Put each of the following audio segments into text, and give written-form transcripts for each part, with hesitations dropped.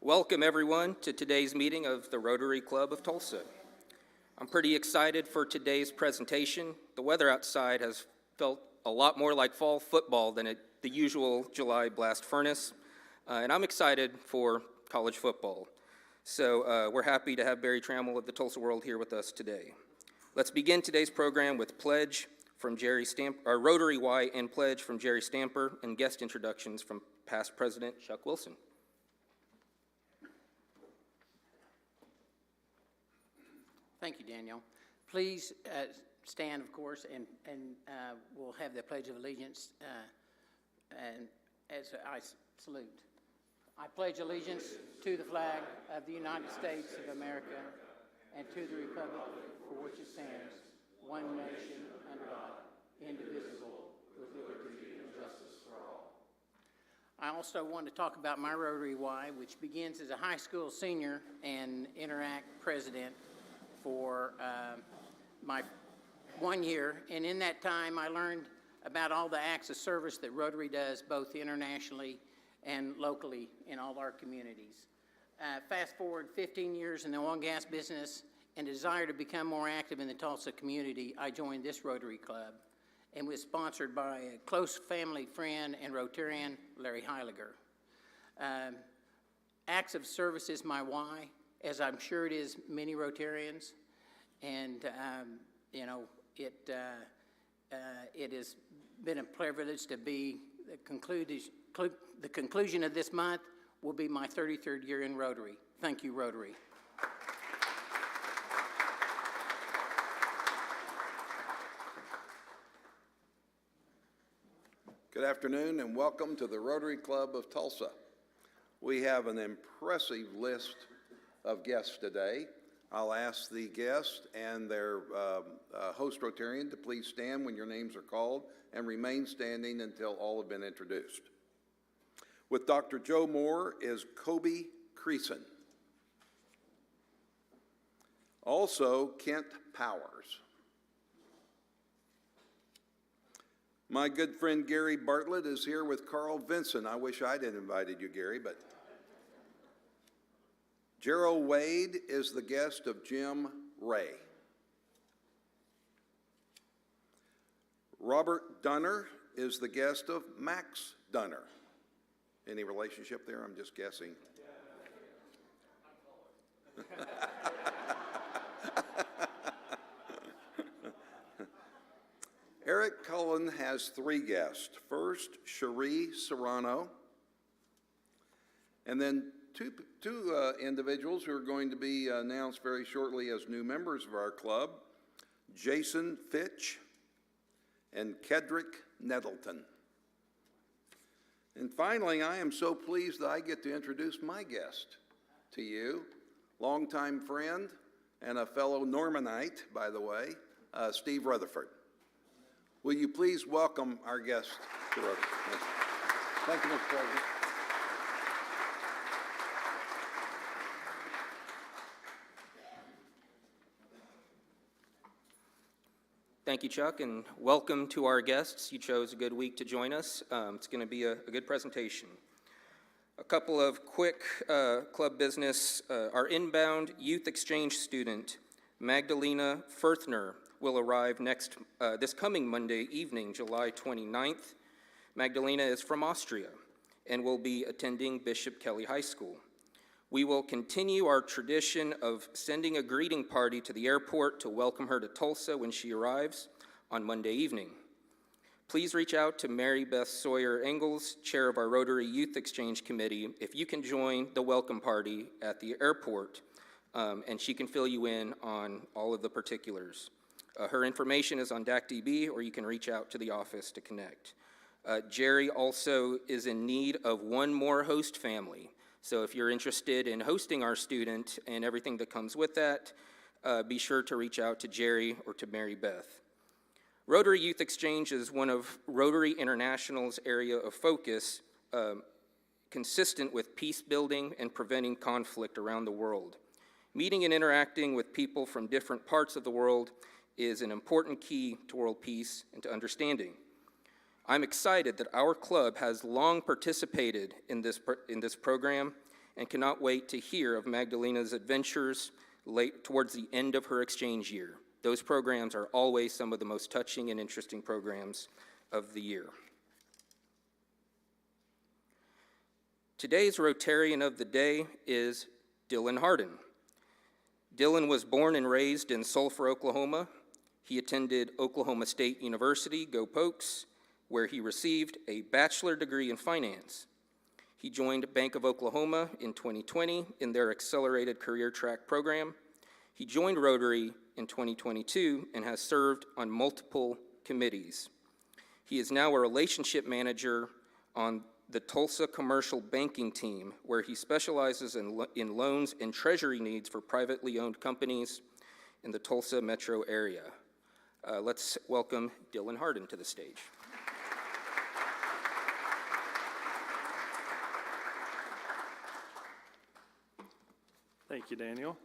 Welcome everyone to today's meeting of the Rotary Club of Tulsa. I'm pretty excited for today's presentation. The weather outside has felt a lot more like fall football than the usual July blast furnace, and I'm excited for college football. So we're happy to have Barry Tramel of the Tulsa World here with us today. Let's begin today's program with pledge from Jerry Stamper, our Rotary Y and pledge from Jerry Stamper, and guest introductions from past President Chuck Wilson. Thank you, Daniel. Please stand, of course, and we'll have the Pledge of Allegiance and as I salute. I pledge allegiance to the flag of the United States of America and to the republic for which it stands, one nation under God, indivisible, with liberty and justice for all. I also want to talk about my Rotary Y, which begins as a high school senior and Interact president for my 1 year. And in that time, I learned about all the acts of service that Rotary does, both internationally and locally in all our communities. Fast forward 15 years in the oil and gas business and a desire to become more active in the Tulsa community, I joined this Rotary Club and was sponsored by a close family friend and Rotarian, Larry Heiliger. Acts of service is my why, as I'm sure it is many Rotarians, and you know, it has been a privilege to be the conclusion of this month will be my 33rd year in Rotary. Thank you, Rotary. Good afternoon and welcome to the Rotary Club of Tulsa. We have an impressive list of guests today. I'll ask the guests and their host Rotarian to please stand when your names are called and remain standing until all have been introduced. With Dr. Joe Moore is Kobe Creason. Also, Kent Powers. My good friend Gary Bartlett is here with Carl Vinson. I wish I'd have invited you, Gary, but Gerald Wade is the guest of Jim Ray. Robert Dunner is the guest of Max Dunner. Any relationship there? I'm just guessing. Eric Cullen has three guests. First, Cherie Serrano, and then two individuals who are going to be announced very shortly as new members of our club, Jason Fitch and Kedrick Nettleton. And finally, I am so pleased that I get to introduce my guest to you, longtime friend and a fellow Normanite, by the way, Steve Rutherford. Will you please welcome our guest to Rotary? Thank you, Mr. President. Thank you, Chuck, and welcome to our guests. You chose a good week to join us. It's going to be a good presentation. A couple of quick club business. Our inbound youth exchange student, Magdalena Firthner, will arrive this coming Monday evening, July 29th. Magdalena is from Austria and will be attending Bishop Kelly High School. We will continue our tradition of sending a greeting party to the airport to welcome her to Tulsa when she arrives on Monday evening. Please reach out to Mary Beth Sawyer Engels, chair of our Rotary Youth Exchange Committee, if you can join the welcome party at the airport, and she can fill you in on all of the particulars. Her information is on DACDB, or you can reach out to the office to connect. Jerry also is in need of one more host family. So if you're interested in hosting our student and everything that comes with that, be sure to reach out to Jerry or to Mary Beth. Rotary Youth Exchange is one of Rotary International's area of focus, consistent with peace building and preventing conflict around the world. Meeting and interacting with people from different parts of the world is an important key to world peace and to understanding. I'm excited that our club has long participated in this program and cannot wait to hear of Magdalena's adventures towards the end of her exchange year. Those programs are always some of the most touching and interesting programs of the year. Today's Rotarian of the day is Dylan Hardin. Dylan was born and raised in Sulphur, Oklahoma. He attended Oklahoma State University, Go Pokes, where he received a bachelor degree in finance. He joined Bank of Oklahoma in 2020 in their accelerated career track program. He joined Rotary in 2022 and has served on multiple committees. He is now a relationship manager on the Tulsa commercial banking team, where he specializes in loans and treasury needs for privately owned companies in the Tulsa metro area. Let's welcome Dylan Hardin to the stage. Thank you, Daniel.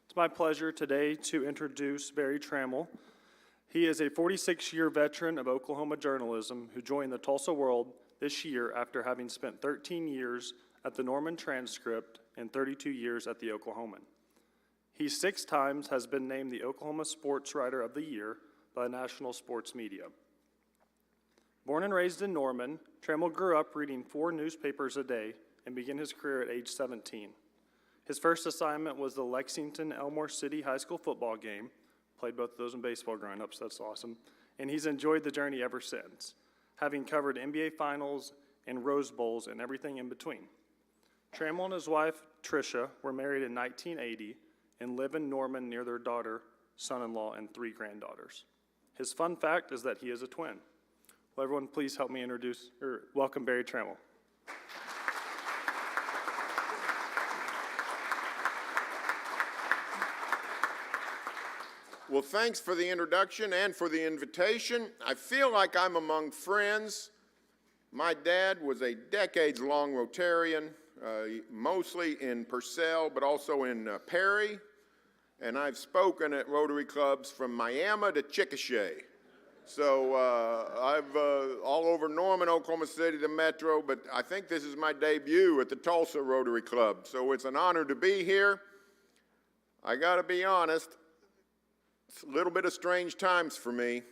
It's my pleasure today to introduce Barry Tramel. He is a 46-year veteran of Oklahoma journalism who joined the Tulsa World this year after having spent 13 years at the Norman Transcript and 32 years at the Oklahoman. He 6 times has been named the Oklahoma Sports Writer of the Year by national sports media. Born and raised in Norman, Tramel grew up reading 4 newspapers a day and began his career at age 17. His first assignment was the Lexington-Elmore City High School football game. Played both of those in baseball growing up, so that's awesome. And he's enjoyed the journey ever since, having covered NBA Finals and Rose Bowls and everything in between. Tramel and his wife, Tricia, were married in 1980 and live in Norman near their daughter, son-in-law, and 3 granddaughters. His fun fact is that he is a twin. Will everyone please help me welcome Barry Tramel. Well, thanks for the introduction and for the invitation. I feel like I'm among friends. My dad was a decades-long Rotarian, mostly in Purcell, but also in Perry. And I've spoken at Rotary clubs from Miami to Chickasha. So I've all over Norman, Oklahoma City, the metro, but I think this is my debut at the Tulsa Rotary Club. So it's an honor to be here. I gotta be honest, it's a little bit of strange times for me.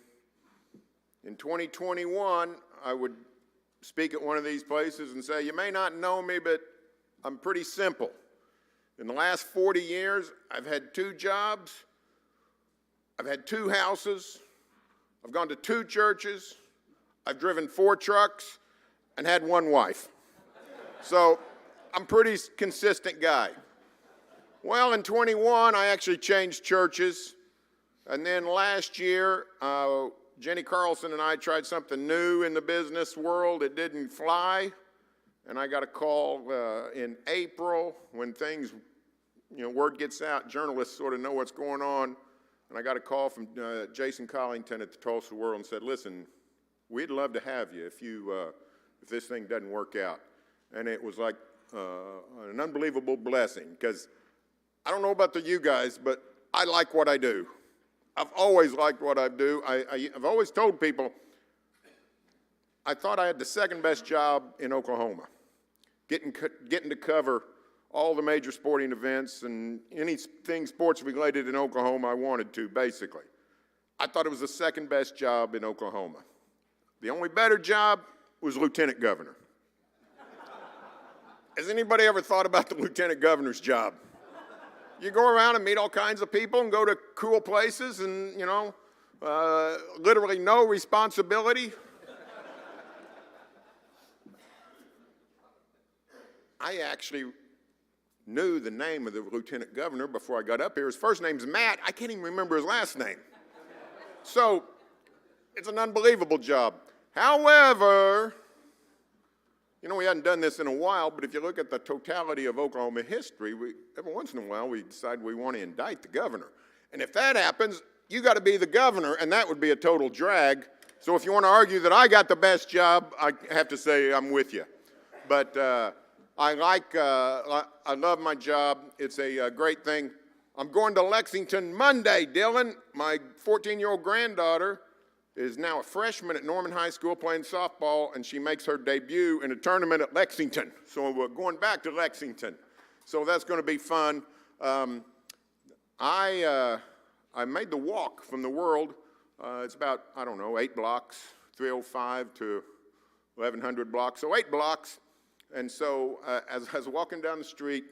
In 2021, I would speak at one of these places and say, you may not know me, but I'm pretty simple. In the last 40 years, I've had 2 jobs, I've had 2 houses, I've gone to 2 churches, I've driven 4 trucks, and had 1 wife. So I'm a pretty consistent guy. Well, in 21, I actually changed churches. And then last year, Jenny Carlson and I tried something new in the business world. It didn't fly. And I got a call in April when things, word gets out, journalists sort of know what's going on. And I got a call from Jason Collington at the Tulsa World and said, listen, we'd love to have you if this thing doesn't work out. And it was like an unbelievable blessing, because I don't know about you guys, but I like what I do. I've always liked what I do. I've always told people I thought I had the second best job in Oklahoma, getting to cover all the major sporting events and anything sports related in Oklahoma I wanted to, basically. I thought it was the second best job in Oklahoma. The only better job was lieutenant governor. Has anybody ever thought about the lieutenant governor's job? You go around and meet all kinds of people and go to cool places and, literally no responsibility. I actually knew the name of the lieutenant governor before I got up here. His first name's Matt. I can't even remember his last name. So it's an unbelievable job. However, we hadn't done this in a while, but if you look at the totality of Oklahoma history, every once in a while we decide we want to indict the governor. And if that happens, you got to be the governor, and that would be a total drag. So if you want to argue that I got the best job, I have to say I'm with you. But I love my job. It's a great thing. I'm going to Lexington Monday, Dylan. My 14-year-old granddaughter is now a freshman at Norman High School playing softball, and she makes her debut in a tournament at Lexington. So we're going back to Lexington. So that's going to be fun. I made the walk from the World. It's about, I don't know, 8 blocks, 305 to 1,100 blocks, so 8 blocks. And so as I was walking down the street,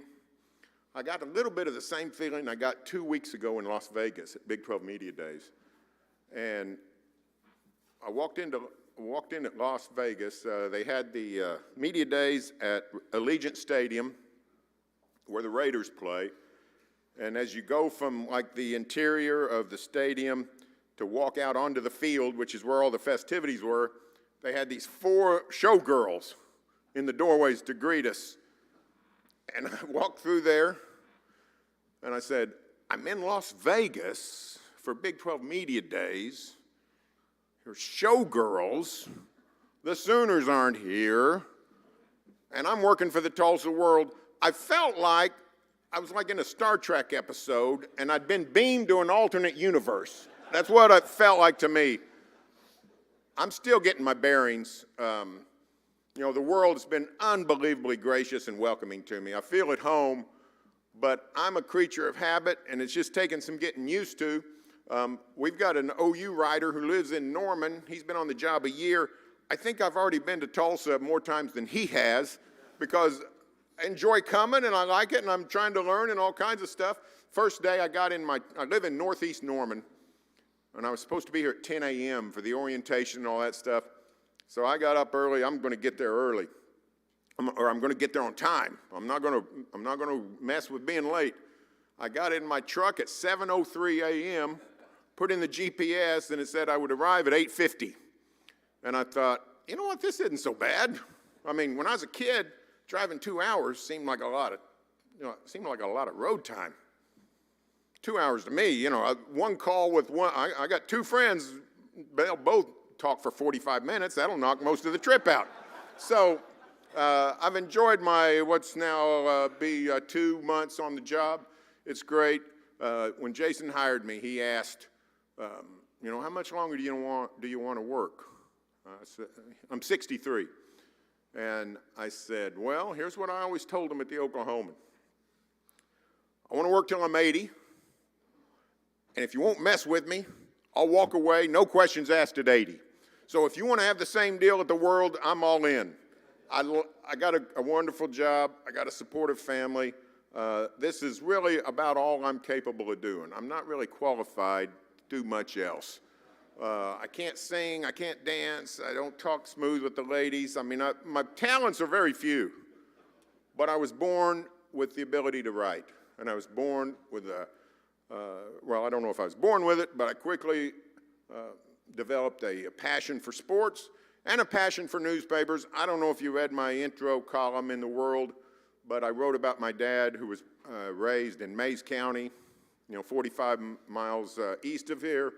I got a little bit of the same feeling I got 2 weeks ago in Las Vegas at Big 12 Media Days. And I walked in at Las Vegas. They had the media days at Allegiant Stadium where the Raiders play. And as you go from like the interior of the stadium to walk out onto the field, which is where all the festivities were, they had these 4 showgirls in the doorways to greet us. And I walked through there, and I said, I'm in Las Vegas for Big 12 Media Days. There's showgirls. The Sooners aren't here. And I'm working for the Tulsa World. I felt like I was like in a Star Trek episode, and I'd been beamed to an alternate universe. That's what it felt like to me. I'm still getting my bearings. You know, the world has been unbelievably gracious and welcoming to me. I feel at home, but I'm a creature of habit, and it's just taken some getting used to. We've got an OU writer who lives in Norman. He's been on the job a year. I think I've already been to Tulsa more times than he has because I enjoy coming, and I like it, and I'm trying to learn and all kinds of stuff. First day I live in Northeast Norman, and I was supposed to be here at 10 a.m. for the orientation and all that stuff. So I got up early. I'm going to get there early, or I'm going to get there on time. I'm not going to mess with being late. I got in my truck at 7:03 a.m., put in the GPS, and it said I would arrive at 8:50. And I thought, you know what, this isn't so bad. I mean, when I was a kid, driving 2 hours seemed like a lot of road time. 2 hours to me, you know, one call with one. I got 2 friends. They'll both talk for 45 minutes. That'll knock most of the trip out. So I've enjoyed my what's now be 2 months on the job. It's great. When Jason hired me, he asked, you know, how much longer do you want to work? I said, I'm 63. And I said, well, here's what I always told him at the Oklahoman. I want to work till I'm 80. And if you won't mess with me, I'll walk away, no questions asked at 80. So if you want to have the same deal at the World, I'm all in. I got a wonderful job. I got a supportive family. This is really about all I'm capable of doing. I'm not really qualified to do much else. I can't sing. I can't dance. I don't talk smooth with the ladies. I mean, my talents are very few. But I was born with the ability to write. And I was born with well, I don't know if I was born with it, but I quickly developed a passion for sports and a passion for newspapers. I don't know if you read my intro column in the World, but I wrote about my dad who was raised in Mays County, 45 miles east of here.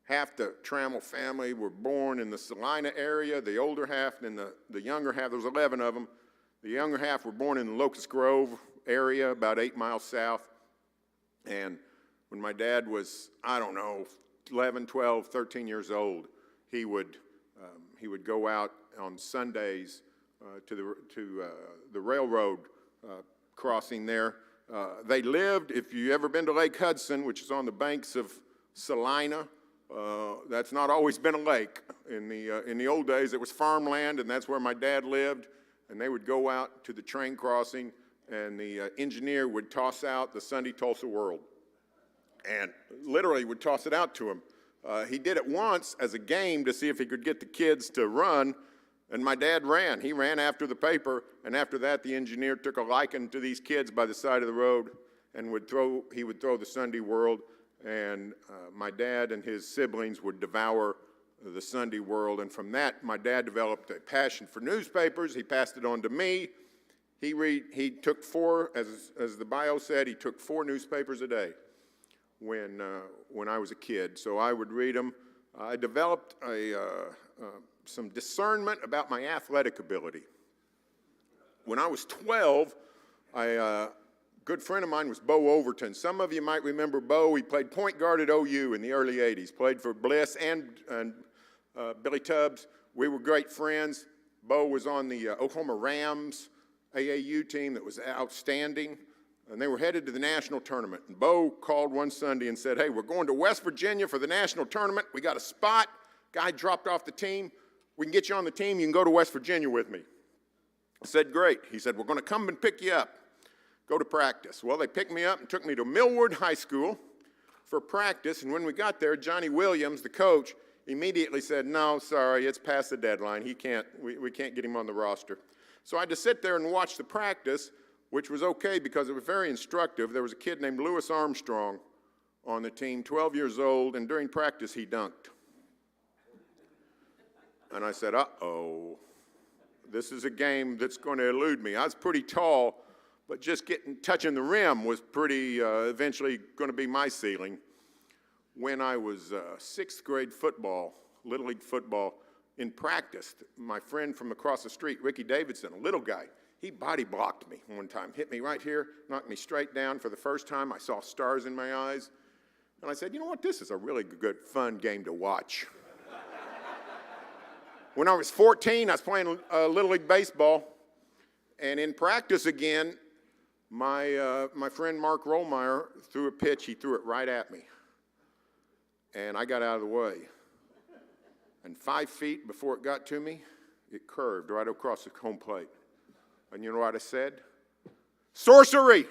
Half the Tramel family were born in the Salina area, the older half, and the younger half, there was 11 of them. The younger half were born in the Locust Grove area, about 8 miles south. And when my dad was, I don't know, 11, 12, 13 years old, he would go out on Sundays to the railroad crossing there. They lived, if you've ever been to Lake Hudson, which is on the banks of Salina, that's not always been a lake. In the old days, it was farmland, and that's where my dad lived. And they would go out to the train crossing, and the engineer would toss out the Sunday Tulsa World, and literally would toss it out to him. He did it once as a game to see if he could get the kids to run, and my dad ran. He ran after the paper, and after that, the engineer took a liking to these kids by the side of the road and he would throw the Sunday World, and my dad and his siblings would devour the Sunday World, and from that, my dad developed a passion for newspapers. He passed it on to me. He took 4, as the bio said, he took 4 newspapers a day when I was a kid, so I would read them. I developed some discernment about my athletic ability. When I was 12, a good friend of mine was Bo Overton. Some of you might remember Bo. He played point guard at OU in the early 80s, played for Bliss and Billy Tubbs. We were great friends. Bo was on the Oklahoma Rams. AAU team that was outstanding, and they were headed to the national tournament. And Bo called one Sunday and said, hey, we're going to West Virginia for the national tournament. We got a spot. Guy dropped off the team. We can get you on the team. You can go to West Virginia with me. I said, great. He said, we're going to come and pick you up. Go to practice. Well, they picked me up and took me to Millward High School for practice, and when we got there, Johnny Williams, the coach, immediately said, no, sorry, it's past the deadline. We can't get him on the roster. So I had to sit there and watch the practice, which was okay because it was very instructive. There was a kid named Louis Armstrong on the team, 12 years old, and during practice he dunked. And I said, uh-oh, this is a game that's going to elude me. I was pretty tall, but just touching the rim was pretty eventually going to be my ceiling. When I was sixth grade football, Little League football, in practice, my friend from across the street, Ricky Davidson, a little guy, he body blocked me one time, hit me right here, knocked me straight down. For the first time, I saw stars in my eyes. And I said, you know what, this is a really good, fun game to watch. When I was 14, I was playing Little League baseball, and in practice again, my friend Mark Rollmeyer threw a pitch. He threw it right at me, and I got out of the way. And 5 feet before it got to me, it curved right across the home plate. And you know what I said? Sorcery!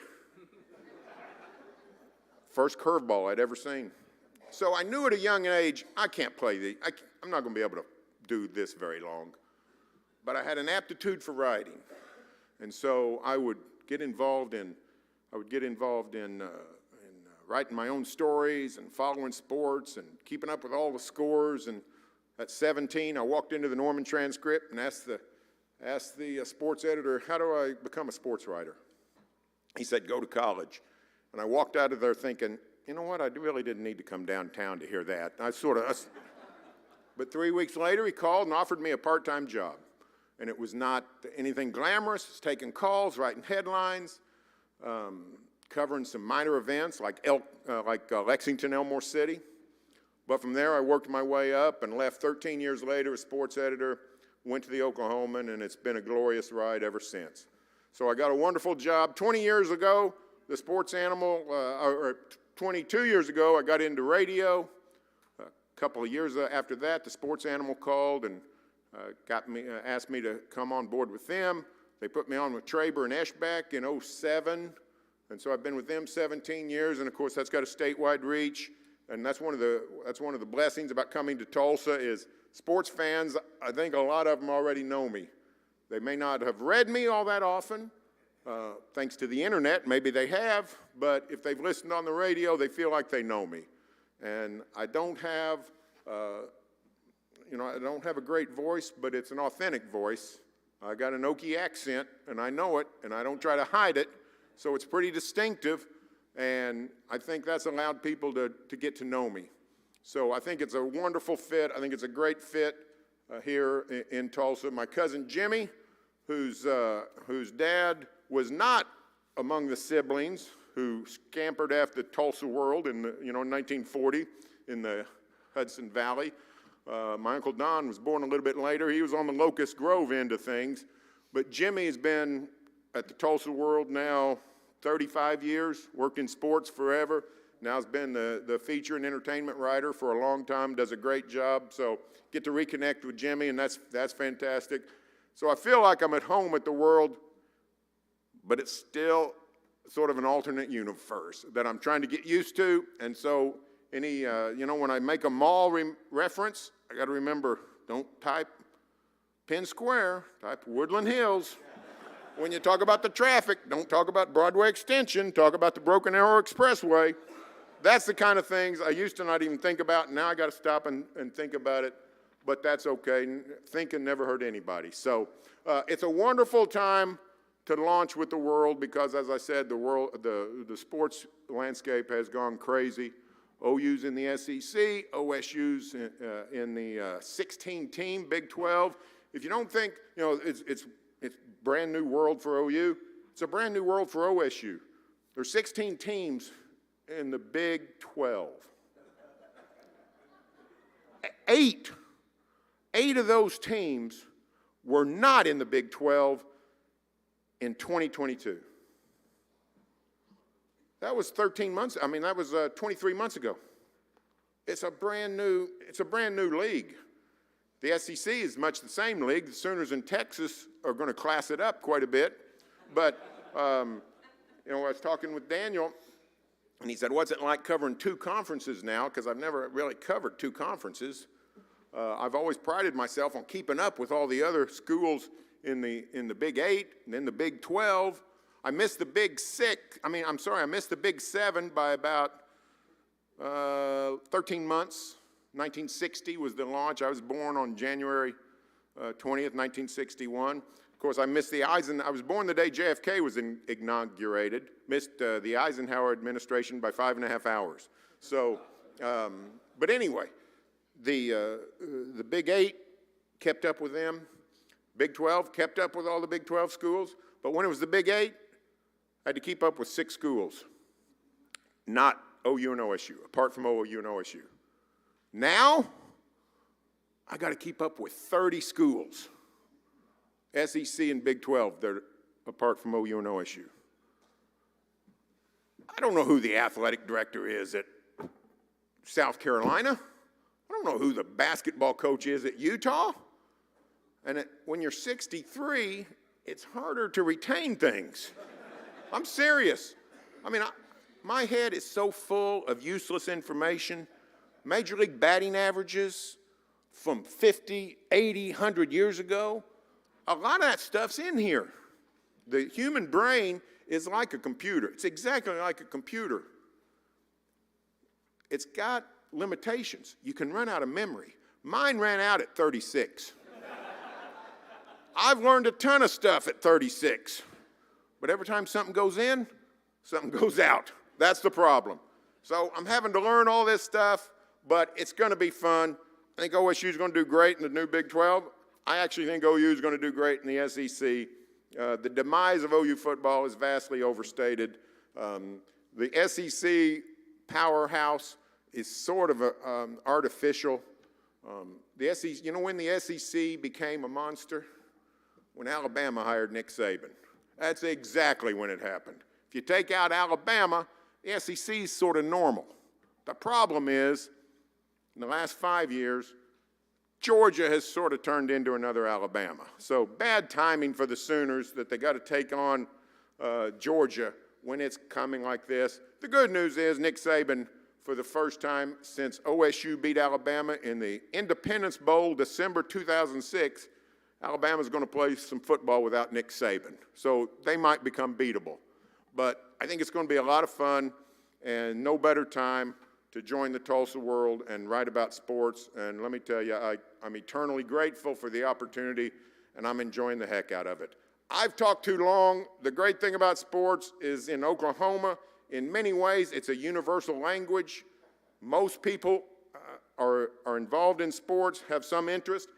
First curveball I'd ever seen. So I knew at a young age, I can't play I'm not going to be able to do this very long. But I had an aptitude for writing. And so I would get involved in writing my own stories and following sports and keeping up with all the scores. And at 17, I walked into the Norman Transcript and asked the sports editor, how do I become a sports writer? He said, go to college. And I walked out of there thinking, you know what, I really didn't need to come downtown to hear that. But 3 weeks later, he called and offered me a part-time job. And it was not anything glamorous. It was taking calls, writing headlines, covering some minor events like Lexington, Elmore City. But from there, I worked my way up and left 13 years later as sports editor, went to the Oklahoman, and it's been a glorious ride ever since. So I got a wonderful job. 20 years ago, the sports animal, or 22 years ago, I got into radio. A couple of years after that, the sports animal called and asked me to come on board with them. They put me on with Traber and Eschbach in 2007, and so I've been with them 17 years, and of course that's got a statewide reach, and that's one of the blessings about coming to Tulsa is sports fans, I think a lot of them already know me. They may not have read me all that often, thanks to the internet, maybe they have, but if they've listened on the radio, they feel like they know me. And I don't have, I don't have a great voice, but it's an authentic voice. I got an Okie accent, and I know it, and I don't try to hide it, so it's pretty distinctive, and I think that's allowed people to get to know me. So I think it's a wonderful fit. I think it's a great fit here in Tulsa. My cousin Jimmy, whose dad was not among the siblings who scampered after the Tulsa world in 1940 in the Hudson Valley. My Uncle Don was born a little bit later. He was on the Locust Grove end of things. But Jimmy has been at the Tulsa world now 35 years, worked in sports forever. Now has been the feature and entertainment writer for a long time, does a great job. So get to reconnect with Jimmy, and that's fantastic. So I feel like I'm at home at the world, but it's still sort of an alternate universe that I'm trying to get used to. And so when I make a mall reference, I got to remember, don't type Penn Square, type Woodland Hills. When you talk about the traffic, don't talk about Broadway Extension, talk about the Broken Arrow Expressway. That's the kind of things I used to not even think about. Now I got to stop and think about it, but that's okay. Thinking never hurt anybody. So it's a wonderful time to launch with the world because, as I said, the sports landscape has gone crazy. OU's in the SEC, OSU's in the 16-team Big 12. If you don't think, it's brand new world for OU, it's a brand new world for OSU. There's 16 teams in the Big 12. Eight of those teams were not in the Big 12 in 2022. That was 13 months, I mean, that was 23 months ago. It's a brand new league. The SEC is much the same league. The Sooners in Texas are going to class it up quite a bit. But, you know, I was talking with Daniel, and he said, what's it like covering two conferences now? Because I've never really covered two conferences. I've always prided myself on keeping up with all the other schools in the Big 8 and then the Big 12. I missed the Big 6. I missed the Big 7 by about 13 months. 1960 was the launch. I was born on January 20th, 1961. Of course, I missed the I was born the day JFK was inaugurated. Missed the Eisenhower administration by 5.5 hours. So, but anyway, the Big 8 kept up with them. Big 12 kept up with all the Big 12 schools. But when it was the Big 8, I had to keep up with 6 schools, not OU and OSU, apart from OU and OSU. Now, I got to keep up with 30 schools, SEC and Big 12, that are apart from OU and OSU. I don't know who the athletic director is at South Carolina. I don't know who the basketball coach is at Utah. And when you're 63, it's harder to retain things. I'm serious. I mean, my head is so full of useless information. Major League batting averages from 50, 80, 100 years ago. A lot of that stuff's in here. The human brain is like a computer. It's exactly like a computer. It's got limitations. You can run out of memory. Mine ran out at 36. I've learned a ton of stuff at 36. But every time something goes in, something goes out. That's the problem. So I'm having to learn all this stuff, but it's going to be fun. I think OSU is going to do great in the new Big 12. I actually think OU is going to do great in the SEC. The demise of OU football is vastly overstated. The SEC powerhouse is sort of artificial. The SEC, you know when the SEC became a monster? When Alabama hired Nick Saban. That's exactly when it happened. If you take out Alabama, the SEC is sort of normal. The problem is, in the last 5 years, Georgia has sort of turned into another Alabama. So bad timing for the Sooners that they got to take on Georgia when it's coming like this. The good news is Nick Saban, for the first time since OSU beat Alabama in the Independence Bowl, December 2006, Alabama's going to play some football without Nick Saban. So they might become beatable. But I think it's going to be a lot of fun, and no better time to join the Tulsa world and write about sports. And let me tell you, I'm eternally grateful for the opportunity, and I'm enjoying the heck out of it. I've talked too long. The great thing about sports is in Oklahoma, in many ways, it's a universal language. Most people are involved in sports, have some interest.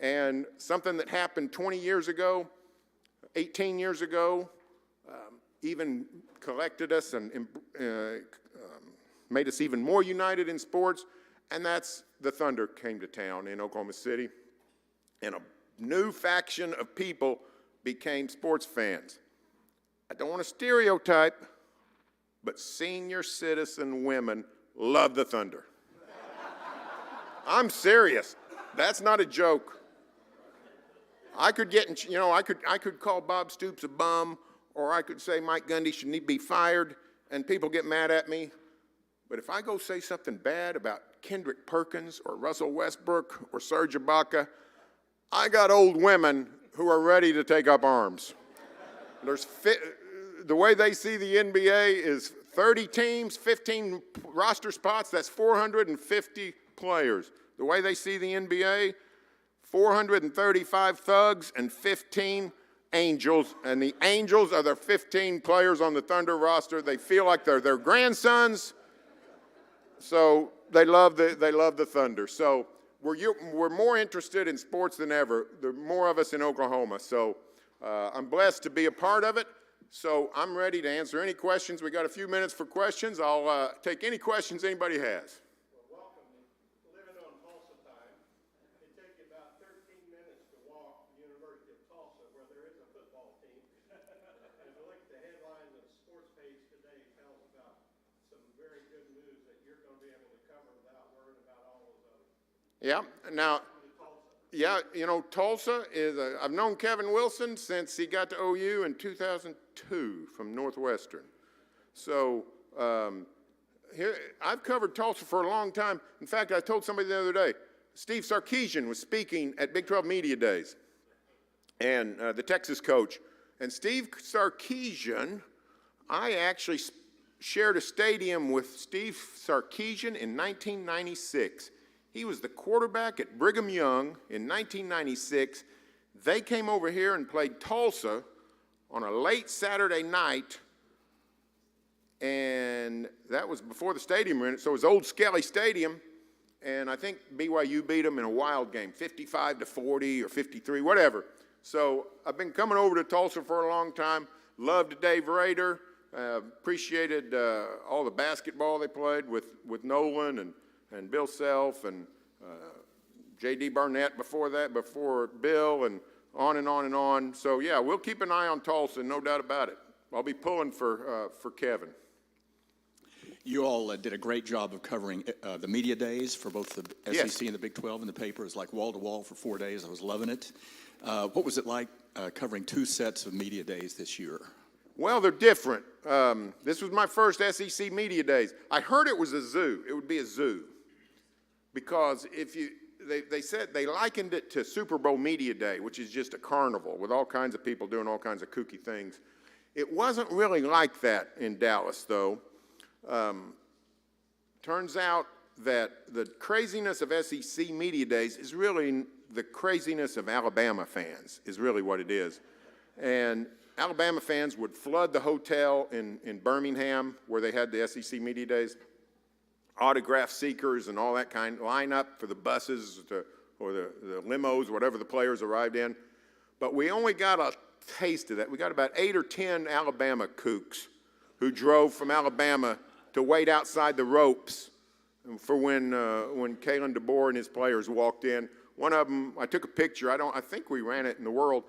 And something that happened 20 years ago, 18 years ago, even collected us and made us even more united in sports, and that's the Thunder came to town in Oklahoma City, and a new faction of people became sports fans. I don't want to stereotype, but senior citizen women love the Thunder. I'm serious. That's not a joke. I could get, I could call Bob Stoops a bum, or I could say Mike Gundy should be fired, and people get mad at me. But if I go say something bad about Kendrick Perkins or Russell Westbrook or Serge Ibaka, I got old women who are ready to take up arms. The way they see the NBA is 30 teams, 15 roster spots, that's 450 players. The way they see the NBA, 435 thugs and 15 angels, and the angels are the 15 players on the Thunder roster. They feel like they're their grandsons, so they love the Thunder. So we're more interested in sports than ever. There are more of us in Oklahoma, so I'm blessed to be a part of it. So I'm ready to answer any questions. We got a few minutes for questions. I'll take any questions anybody has. Yeah, now, yeah, you know, Tulsa is, I've known Kevin Wilson since he got to OU in 2002 from Northwestern. So here, I've covered Tulsa for a long time. In fact, I told somebody the other day, Steve Sarkisian was speaking at Big 12 Media Days, and the Texas coach. And Steve Sarkisian, I actually shared a stadium with Steve Sarkisian in 1996. He was the quarterback at Brigham Young in 1996. They came over here and played Tulsa on a late Saturday night, and that was before the stadium rented, so it was Old Skelly Stadium, and I think BYU beat them in a wild game, 55-40 or 53, whatever. So I've been coming over to Tulsa for a long time. Loved Dave Rader. Appreciated all the basketball they played with Nolan and Bill Self and J.D. Barnett before that, before Bill, and on and on and on. So, yeah, we'll keep an eye on Tulsa, no doubt about it. I'll be pulling for Kevin. You all did a great job of covering the media days for both the Yes. SEC and the Big 12 in the paper. It was like wall-to-wall for 4 days. I was loving it. What was it like covering 2 sets of media days this year? Well, they're different. This was my first SEC media days. I heard it was a zoo. It would be a zoo. Because if you, they said, they likened it to Super Bowl Media Day, which is just a carnival with all kinds of people doing all kinds of kooky things. It wasn't really like that in Dallas, though. Turns out that the craziness of SEC Media Days is really the craziness of Alabama fans, is really what it is. And Alabama fans would flood the hotel in Birmingham where they had the SEC Media Days, autograph seekers and all that kind, line up for the buses or the limos, whatever the players arrived in. But we only got a taste of that. We got about 8 or 10 Alabama kooks who drove from Alabama to wait outside the ropes for when Kalen DeBoer and his players walked in. One of them, I took a picture. I think we ran it in the World.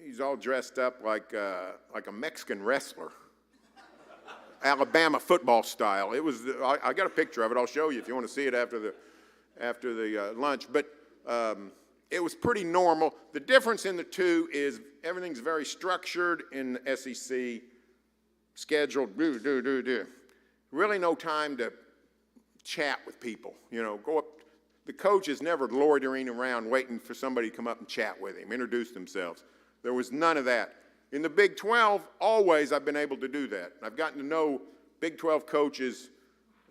He's all dressed up like a Mexican wrestler, Alabama football style. It was. I got a picture of it. I'll show you if you want to see it after the lunch. But it was pretty normal. The difference in the two is everything's very structured in the SEC. Scheduled, really no time to chat with people. You know, go up. The coach is never loitering around waiting for somebody to come up and chat with him, introduce themselves. There was none of that. In the Big 12, always I've been able to do that. I've gotten to know Big 12 coaches.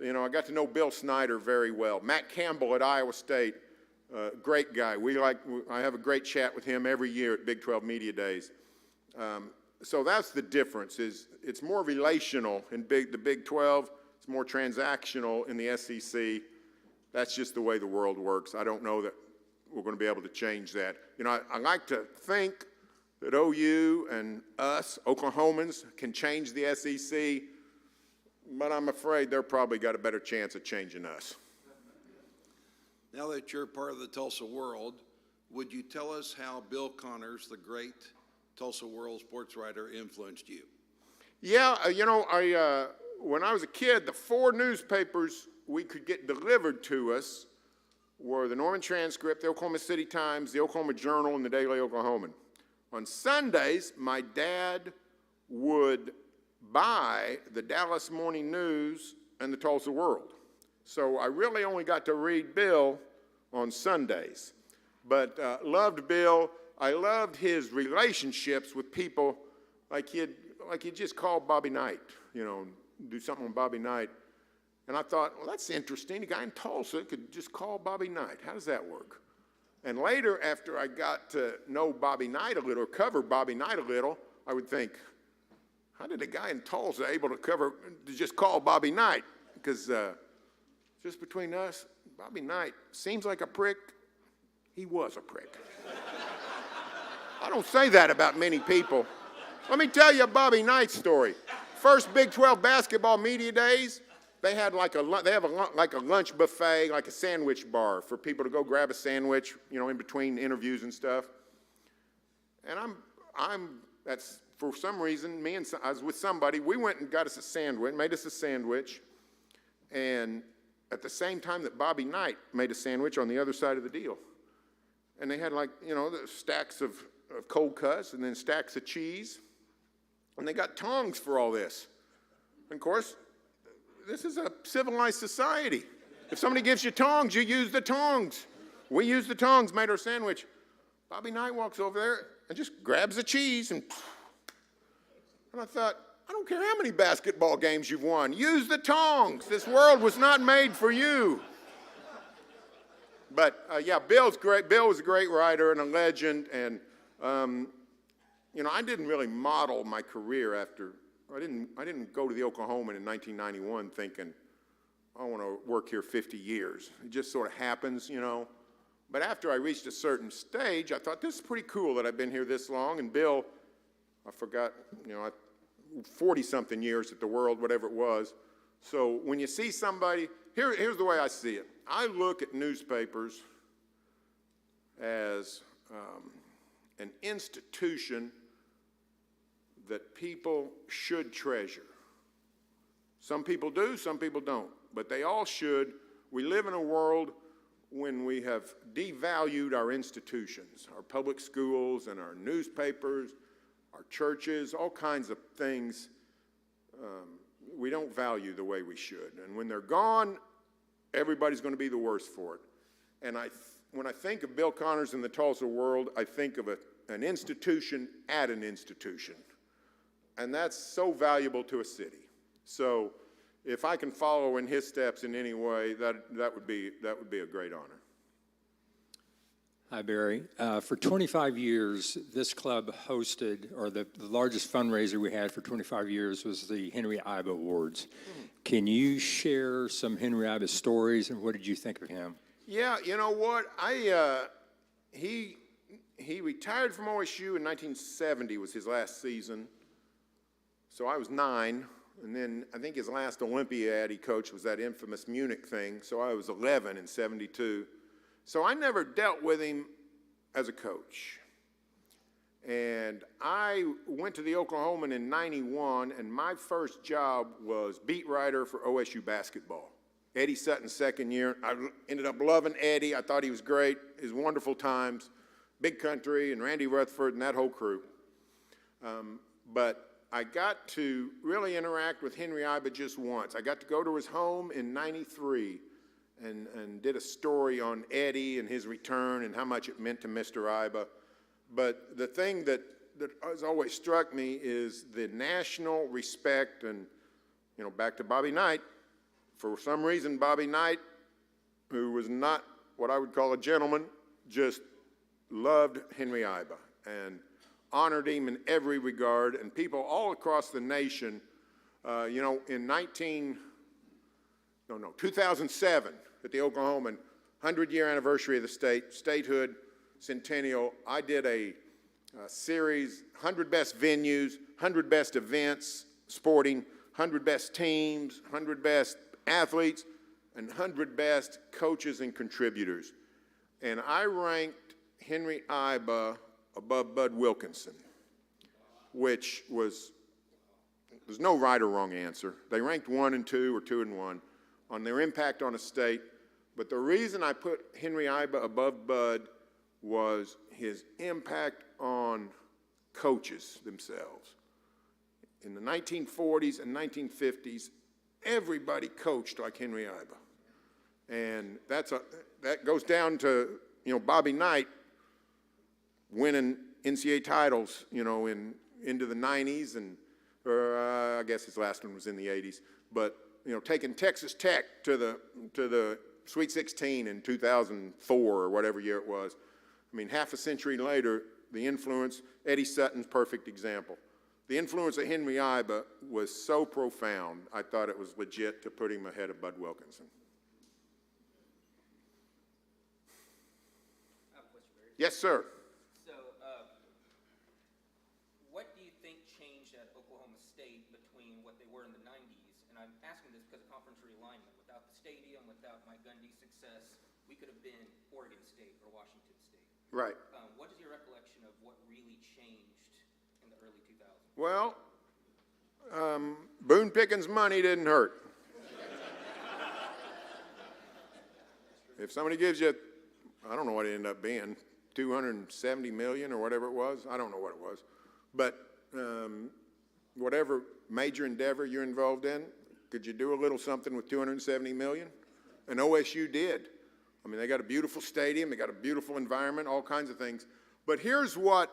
You know, I got to know Bill Snyder very well. Matt Campbell at Iowa State, great guy. I have a great chat with him every year at Big 12 Media Days. So that's the difference. Is it's more relational in the Big 12. It's more transactional in the SEC. That's just the way the world works. I don't know that we're going to be able to change that. You know, I like to think that OU and us, Oklahomans, can change the SEC, but I'm afraid they're probably got a better chance of changing us. Now that you're part of the Tulsa World, would you tell us how Bill Connors, the great Tulsa World sports writer, influenced you? Yeah, you know, when I was a kid, the 4 newspapers we could get delivered to us were the Norman Transcript, the Oklahoma City Times, the Oklahoma Journal, and the Daily Oklahoman. On Sundays, my dad would buy the Dallas Morning News and the Tulsa World. So I really only got to read Bill on Sundays. But loved Bill. I loved his relationships with people, like he'd just call Bobby Knight, you know, do something on Bobby Knight. And I thought, well, that's interesting. A guy in Tulsa could just call Bobby Knight. How does that work? And later, after I got to know Bobby Knight a little, or cover Bobby Knight a little, I would think, how did a guy in Tulsa able to just call Bobby Knight? Because just between us, Bobby Knight seems like a prick. He was a prick. I don't say that about many people. Let me tell you a Bobby Knight story. First Big 12 basketball media days, they had like a lunch buffet, like a sandwich bar for people to go grab a sandwich, you know, in between interviews and stuff. And that's for some reason, I was with somebody. We went and got us a sandwich, made us a sandwich, and at the same time that Bobby Knight made a sandwich on the other side of the deal. And they had like, the stacks of cold cuts and then stacks of cheese. And they got tongs for all this. And of course, this is a civilized society. If somebody gives you tongs, you use the tongs. We used the tongs, made our sandwich. Bobby Knight walks over there and just grabs the cheese and I thought, I don't care how many basketball games you've won. Use the tongs. This world was not made for you. But yeah, Bill's great. Bill was a great writer and a legend. And I didn't really model my career after. I didn't go to the Oklahoman in 1991 thinking I want to work here 50 years. It just sort of happens, But after I reached a certain stage, I thought, this is pretty cool that I've been here this long. And Bill, I forgot, 40-something years at the World, whatever it was. So when you see somebody, here's the way I see it. I look at newspapers as an institution that people should treasure. Some people do, some people don't, but they all should. We live in a world when we have devalued our institutions, our public schools and our newspapers, our churches, all kinds of things we don't value the way we should. And when they're gone, everybody's going to be the worse for it. And when I think of Bill Connors in the Tulsa World, I think of an institution at an institution. And that's so valuable to a city. So if I can follow in his steps in any way, that would be a great honor. Hi, Barry. For 25 years, this club hosted, or the largest fundraiser we had for 25 years was the Henry Iba Awards. Can you share some Henry Iba stories, and what did you think of him? Yeah, you know what? He retired from OSU in 1970 was his last season. So I was 9, and then I think his last Olympiad he coached was that infamous Munich thing, so I was 11 in 72. So I never dealt with him as a coach. And I went to the Oklahoman in 91, and my first job was beat writer for OSU basketball. Eddie Sutton's second year. I ended up loving Eddie. I thought he was great. His wonderful times. Big Country and Randy Rutherford and that whole crew. But I got to really interact with Henry Iba just once. I got to go to his home in 93 and did a story on Eddie and his return and how much it meant to Mr. Iba. But the thing that has always struck me is the national respect and, back to Bobby Knight. For some reason, Bobby Knight, who was not what I would call a gentleman, just loved Henry Iba and honored him in every regard. And people all across the nation, in 2007 at the Oklahoman, 100-year anniversary of the statehood centennial, I did a series, 100 best venues, 100 best events, sporting, 100 best teams, 100 best athletes, and 100 best coaches and contributors. And I ranked Henry Iba above Bud Wilkinson, which was, there's no right or wrong answer. They ranked 1 and 2 or 2 and 1 on their impact on a state. But the reason I put Henry Iba above Bud was his impact on coaches themselves. In the 1940s and 1950s, everybody coached like Henry Iba. And that goes down to, Bobby Knight winning NCAA titles, into the 90s, or I guess his last one was in the 80s. But, taking Texas Tech to the Sweet 16 in 2004 or whatever year it was. I mean, half a century later, the influence, Eddie Sutton's perfect example. The influence of Henry Iba was so profound, I thought it was legit to put him ahead of Bud Wilkinson. I have a question, Barry. Yes, sir. So, what do you think changed at Oklahoma State between what they were in the 90s? And I'm asking this because of conference realignment. Without the stadium, without Mike Gundy's success, we could have been Oregon State or Washington State. Right. What is your recollection of what really changed in the early 2000s? Well, Boone Pickens' money didn't hurt. If somebody gives you, I don't know what it ended up being, 270 million or whatever it was, I don't know what it was, but whatever major endeavor you're involved in, could you do a little something with 270 million? And OSU did. I mean, they got a beautiful stadium, they got a beautiful environment, all kinds of things. But here's what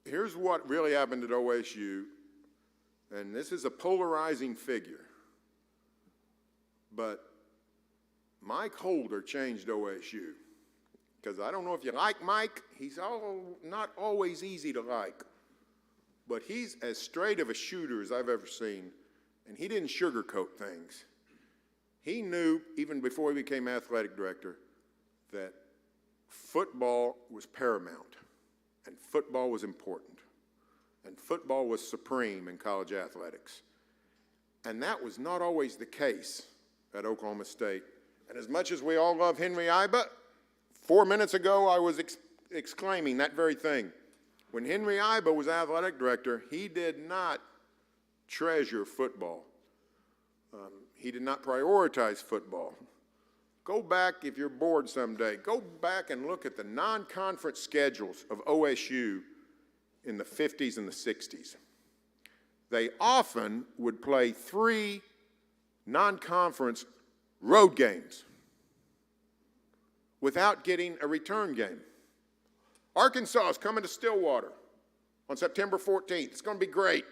really happened at OSU, and this is a polarizing figure, but Mike Holder changed OSU. Because I don't know if you like Mike, he's not always easy to like, but he's as straight of a shooter as I've ever seen, and he didn't sugarcoat things. He knew, even before he became athletic director, that football was paramount, and football was important, and football was supreme in college athletics. And that was not always the case at Oklahoma State. And as much as we all love Henry Iba, 4 minutes ago, I was exclaiming that very thing. When Henry Iba was athletic director, he did not treasure football. He did not prioritize football. Go back, if you're bored someday, go back and look at the non-conference schedules of OSU in the 50s and the 60s. They often would play 3 non-conference road games without getting a return game. Arkansas is coming to Stillwater on September 14th. It's going to be great.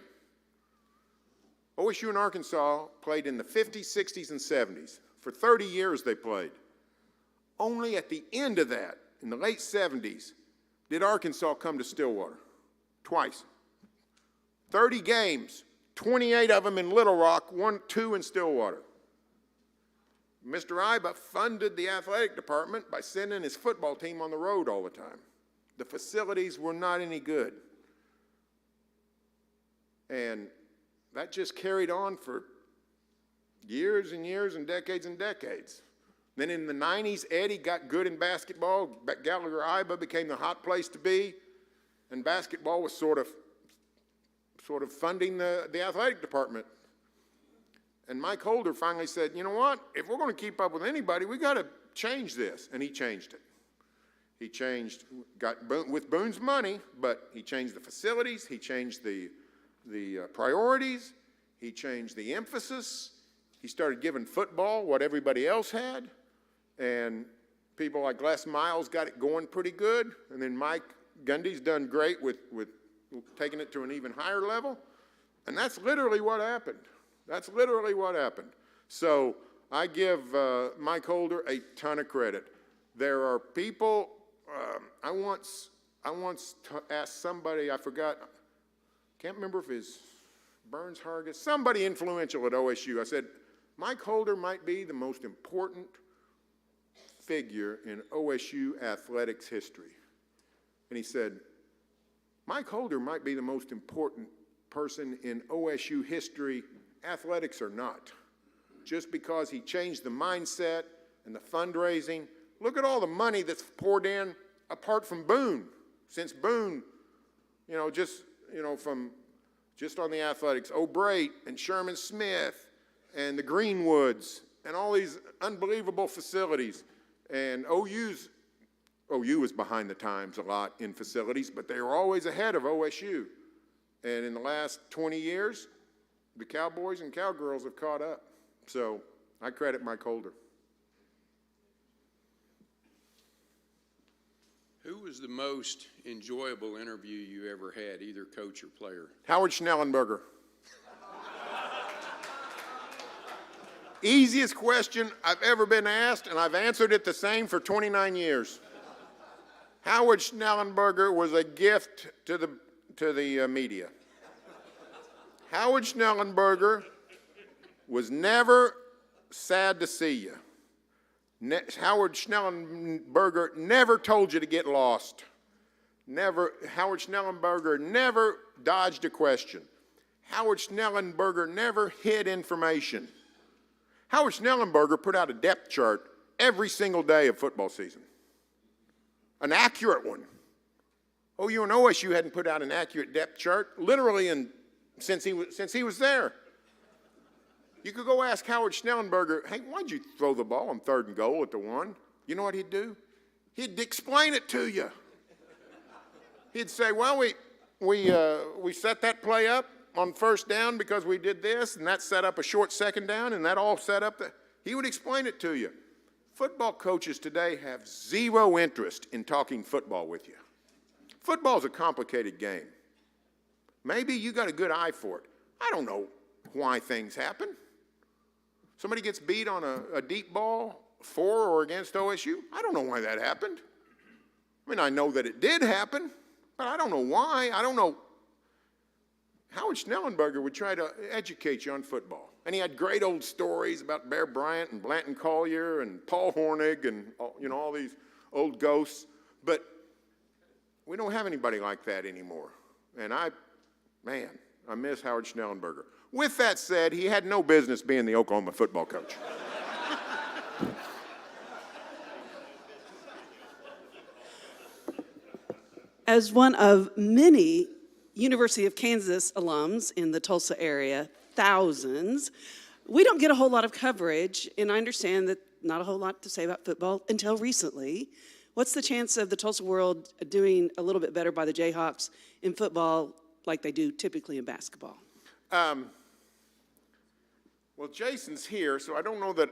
OSU and Arkansas played in the 50s, 60s, and 70s. For 30 years they played. Only at the end of that, in the late 70s, did Arkansas come to Stillwater. Twice. 30 games, 28 of them in Little Rock, 2 in Stillwater. Mr. Iba funded the athletic department by sending his football team on the road all the time. The facilities were not any good. And that just carried on for years and years and decades and decades. Then in the 90s, Eddie got good in basketball. Gallagher Iba became the hot place to be. And basketball was sort of funding the athletic department. And Mike Holder finally said, you know what, if we're going to keep up with anybody, we got to change this. And he changed it. He changed, with Boone's money, but he changed the facilities, he changed the priorities, he changed the emphasis. He started giving football what everybody else had. And people like Les Miles got it going pretty good. And then Mike Gundy's done great with taking it to an even higher level. And that's literally what happened. That's literally what happened. So I give Mike Holder a ton of credit. There are people, I once asked somebody, I forgot, can't remember if it's Burns Hargis, somebody influential at OSU. I said, Mike Holder might be the most important figure in OSU athletics history. And he said, Mike Holder might be the most important person in OSU history, athletics or not, just because he changed the mindset and the fundraising. Look at all the money that's poured in apart from Boone, since Boone, just on the athletics, O'Brate and Sherman Smith and the Greenwoods and all these unbelievable facilities. And OU was behind the times a lot in facilities, but they were always ahead of OSU. And in the last 20 years, the Cowboys and Cowgirls have caught up. So I credit Mike Holder. Who was the most enjoyable interview you ever had, either coach or player? Howard Schnellenberger. Easiest question I've ever been asked, and I've answered it the same for 29 years. Howard Schnellenberger was a gift to the media. Howard Schnellenberger was never sad to see you. Howard Schnellenberger never told you to get lost. Howard Schnellenberger never dodged a question. Howard Schnellenberger never hid information. Howard Schnellenberger put out a depth chart every single day of football season. An accurate one. OU and OSU hadn't put out an accurate depth chart literally since he was there. You could go ask Howard Schnellenberger, hey, why'd you throw the ball on 3rd and goal at the 1? You know what he'd do? He'd explain it to you. He'd say, well, we set that play up on 1st down because we did this, and that set up a short 2nd down, and that all set up the... He would explain it to you. Football coaches today have zero interest in talking football with you. Football's a complicated game. Maybe you got a good eye for it. I don't know why things happen. Somebody gets beat on a deep ball for or against OSU. I don't know why that happened. I mean, I know that it did happen, but I don't know why. I don't know. Howard Schnellenberger would try to educate you on football. And he had great old stories about Bear Bryant and Blanton Collier and Paul Hornig and, all these old ghosts. But we don't have anybody like that anymore. And I miss Howard Schnellenberger. With that said, he had no business being the Oklahoma football coach. As one of many University of Kansas alums in the Tulsa area, thousands, we don't get a whole lot of coverage, and I understand that not a whole lot to say about football until recently. What's the chance of the Tulsa World doing a little bit better by the Jayhawks in football like they do typically in basketball? Well, Jason's here, so I don't know that.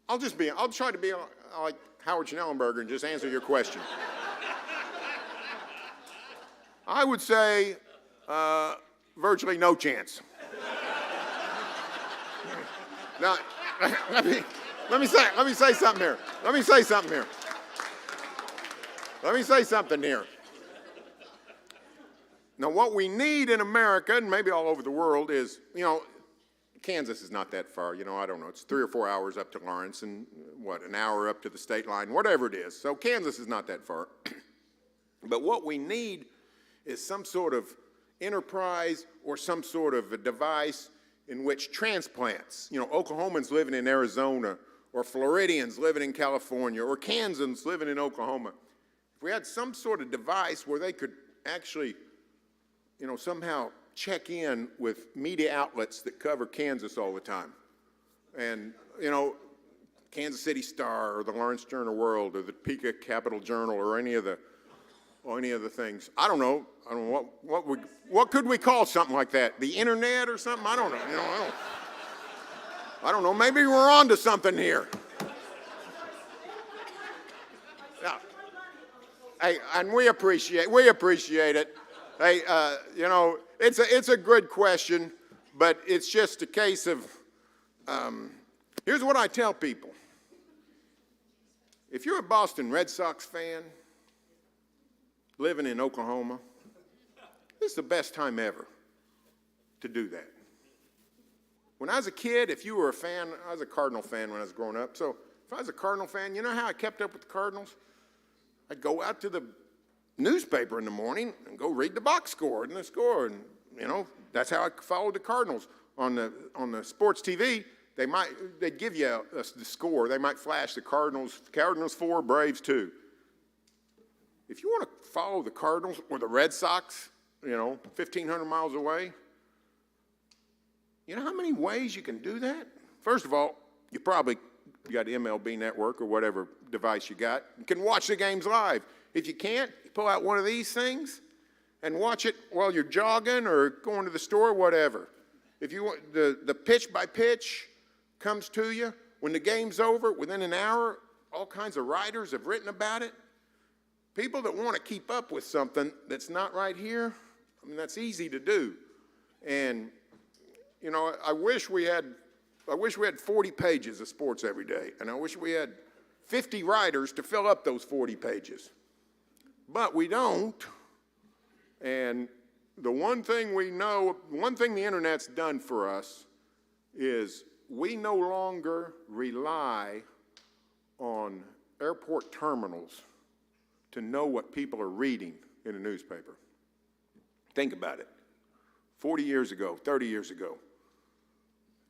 I'll try to be like Howard Schnellenberger and just answer your question. I would say virtually no chance. Now, let me say something here. Let me say something here. Now, what we need in America, and maybe all over the world, is, Kansas is not that far. I don't know. It's 3 or 4 hours up to Lawrence and, an hour up to the state line, whatever it is. So Kansas is not that far. But what we need is some sort of enterprise or some sort of a device in which transplants, Oklahomans living in Arizona or Floridians living in California or Kansans living in Oklahoma, if we had some sort of device where they could actually, somehow check in with media outlets that cover Kansas all the time. And, Kansas City Star or the Lawrence Journal World or the Topeka Capital Journal or any of the things. I don't know what could we call something like that? The internet or something? I don't know. I don't know. Maybe we're on to something here. Yeah. Hey, and we appreciate it. Hey, it's a good question, but it's just a case of, here's what I tell people. If you're a Boston Red Sox fan living in Oklahoma, this is the best time ever to do that. When I was a kid, if you were a fan, I was a Cardinal fan when I was growing up, so if I was a Cardinal fan, you know how I kept up with the Cardinals? I'd go out to the newspaper in the morning and go read the box score and the score, and that's how I followed the Cardinals. On the sports TV, they'd give you the score. They might flash the Cardinals 4, Braves 2. If you want to follow the Cardinals or the Red Sox, 1,500 miles away, you know how many ways you can do that? First of all, you got MLB Network or whatever device you got. You can watch the games live. If you can't, you pull out one of these things and watch it while you're jogging or going to the store, whatever. If you want, the pitch by pitch comes to you. When the game's over, within an hour, all kinds of writers have written about it. People that want to keep up with something that's not right here, that's easy to do. And, I wish we had 40 pages of sports every day, and I wish we had 50 writers to fill up those 40 pages. But we don't, and the one thing the internet's done for us is we no longer rely on airport terminals to know what people are reading in a newspaper. Think about it. 40 years ago, 30 years ago,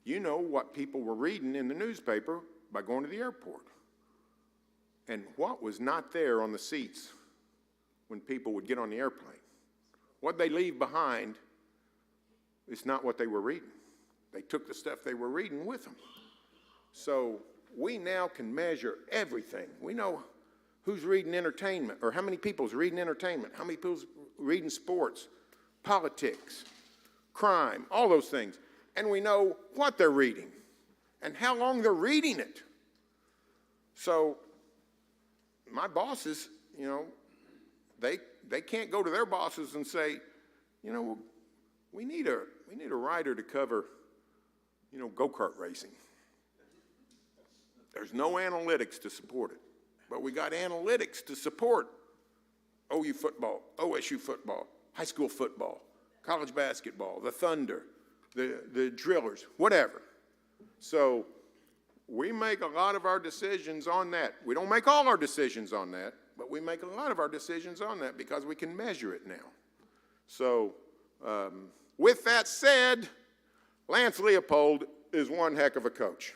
you know what people were reading in the newspaper by going to the airport. And what was not there on the seats when people would get on the airplane. What they leave behind it's not what they were reading. They took the stuff they were reading with them. So we now can measure everything. We know who's reading entertainment, or how many people's reading entertainment, how many people's reading sports, politics, crime, all those things. And we know what they're reading and how long they're reading it. So my bosses, you know, they can't go to their bosses and say, you know, we need a writer to cover, you know, go-kart racing. There's no analytics to support it, but we got analytics to support OU football, OSU football, high school football, college basketball, the Thunder, the Drillers, whatever. So we make a lot of our decisions on that. We don't make all our decisions on that, but we make a lot of our decisions on that because we can measure it now. So with that said, Lance Leopold is one heck of a coach.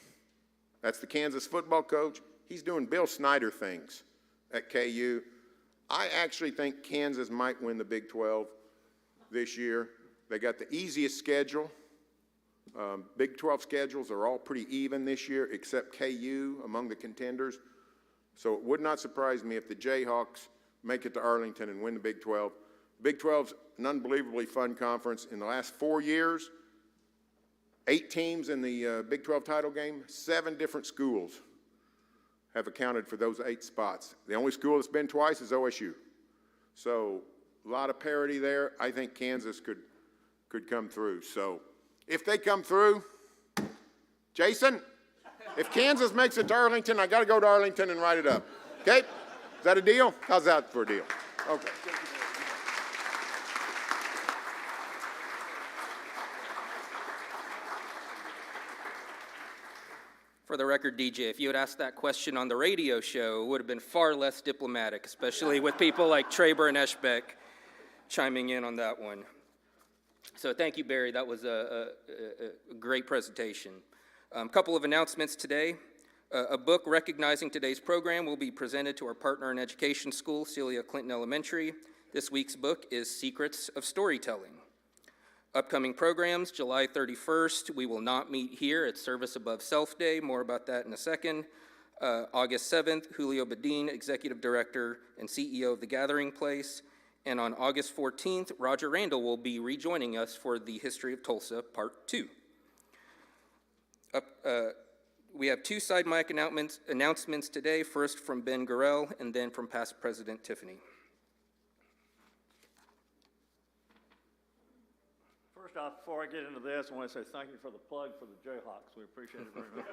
That's the Kansas football coach. He's doing Bill Snyder things at KU. I actually think Kansas might win the Big 12 this year. They got the easiest schedule. Big 12 schedules are all pretty even this year, except KU among the contenders. So it would not surprise me if the Jayhawks make it to Arlington and win the Big 12. Big 12's an unbelievably fun conference. In the last 4 years, 8 teams in the Big 12 title game, 7 different schools have accounted for those 8 spots. The only school that's been twice is OSU. So a lot of parity there. I think Kansas could come through. So if they come through, Jason, if Kansas makes it to Arlington, I got to go to Arlington and write it up. Okay? Is that a deal? How's that for a deal? Okay. For the record, DJ, if you had asked that question on the radio show, it would have been far less diplomatic, especially with people like Traber and Eschbeck chiming in on that one. So thank you, Barry. That was a great presentation. A couple of announcements today. A book recognizing today's program will be presented to our partner in education school, Celia Clinton Elementary. This week's book is Secrets of Storytelling. Upcoming programs, July 31st, we will not meet here. It's Service Above Self Day. More about that in a second. August 7th, Julio Badin, Executive Director and CEO of The Gathering Place. And on August 14th, Roger Randall will be rejoining us for the History of Tulsa, Part 2. We have 2 side mic announcements today, first from Ben Gorell and then from past President Tiffany. First off, before I get into this, I want to say thank you for the plug for the Jayhawks. We appreciate it very much.